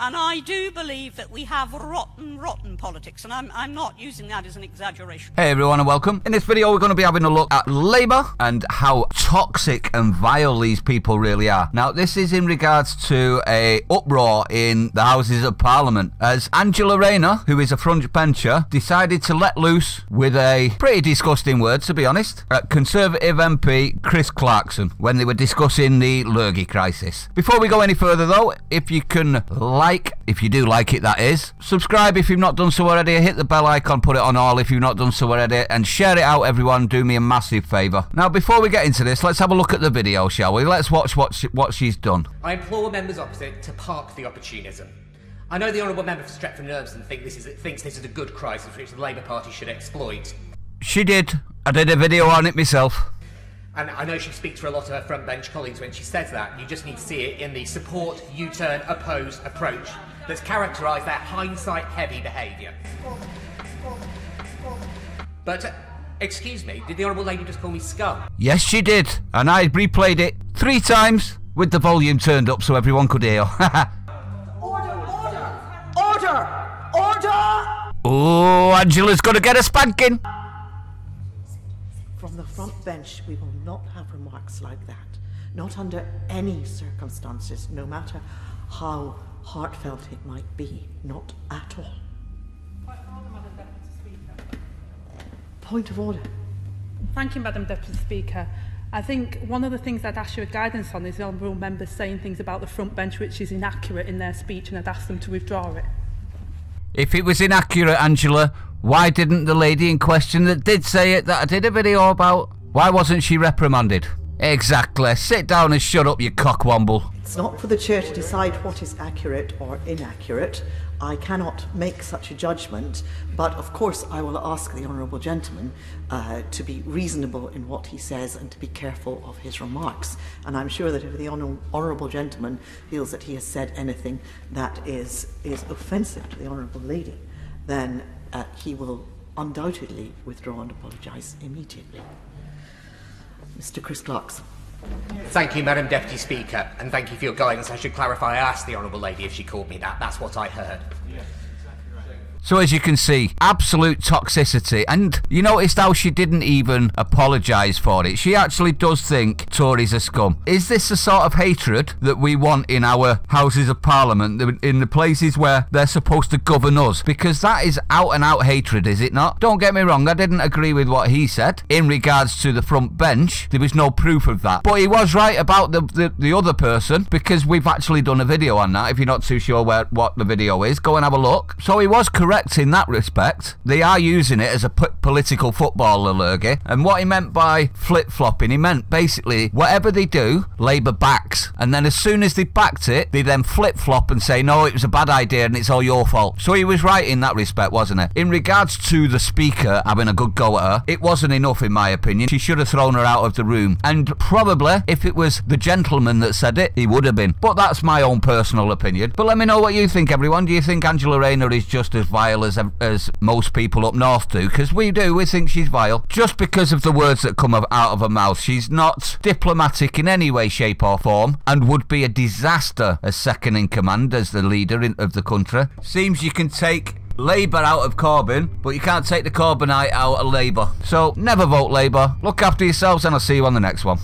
And I do believe that we have rotten politics, and I'm not using that as an exaggeration. Hey everyone and welcome. In this video we're going to be having a look at Labour and how toxic and vile these people really are. Now this is in regards to a uproar in the Houses of Parliament as Angela Rayner, who is a front bencher, decided to let loose with a pretty disgusting word, to be honest, at Conservative MP Chris Clarkson when they were discussing the Lurgy crisis. Before we go any further though, if you can if you do like it that is, subscribe if you've not done so already, hit the bell icon, put it on all if you've not done so already, and share it out everyone, do me a massive favour. Now before we get into this, let's have a look at the video, shall we? Let's watch what she's done. I implore members opposite to park the opportunism. I know the Honourable Member for Stretford and Irvine thinks this is a good crisis which the Labour Party should exploit. She did. I did a video on it myself. And I know she speaks for a lot of her front bench colleagues when she says that. You just need to see it in the support, U-turn, oppose approach that's characterised that hindsight-heavy behaviour. But, excuse me, did the Honourable Lady just call me scum? Yes, she did. And I replayed it 3 times with the volume turned up so everyone could hear. Order! Oh, Angela's going to get a spanking. From the front bench, we will not have remarks like that. Not under any circumstances, no matter how heartfelt it might be. Not at all. Point of order. Thank you, Madam Deputy Speaker. I think one of the things I'd ask your guidance on is the honourable members saying things about the front bench which is inaccurate in their speech, and I'd ask them to withdraw it. If it was inaccurate, Angela, why didn't the lady in question that did say it, that I did a video about, why wasn't she reprimanded? Exactly. Sit down and shut up, you cockwomble. It's not for the chair to decide what is accurate or inaccurate. I cannot make such a judgment, but of course I will ask the honourable gentleman to be reasonable in what he says and to be careful of his remarks. And I'm sure that if the honourable gentleman feels that he has said anything that is offensive to the honourable lady, then he will undoubtedly withdraw and apologise immediately. Mr. Chris Clarkson. Thank you, Madam Deputy Speaker, and thank you for your guidance. I should clarify, I asked the Honourable Lady if she called me that. That's what I heard. So as you can see, absolute toxicity, and you noticed how she didn't even apologise for it. She actually does think Tories are scum. Is this the sort of hatred that we want in our Houses of Parliament, in the places where they're supposed to govern us? Because that is out and out hatred, is it not? Don't get me wrong, I didn't agree with what he said in regards to the front bench. There was no proof of that. But he was right about the other person, because we've actually done a video on that. If you're not too sure what the video is, go and have a look. So he was correct in that respect. They are using it as a political football allergy, and what he meant by flip-flopping, he meant basically whatever they do, Labour backs, and then as soon as they backed it, they then flip-flop and say no, it was a bad idea and it's all your fault. So he was right in that respect, wasn't he? In regards to the Speaker having a good go at her, it wasn't enough in my opinion. She should have thrown her out of the room, and probably if it was the gentleman that said it, he would have been. But that's my own personal opinion. But let me know what you think, everyone. Do you think Angela Rayner is just as vile as most people up north do? Because we think she's vile just because of the words that come out of her mouth. She's not diplomatic in any way, shape or form, and would be a disaster as second in command as the leader of the country. Seems you can take Labour out of Corbyn, but you can't take the Corbynite out of Labour. So never vote Labour. Look after yourselves and I'll see you on the next one.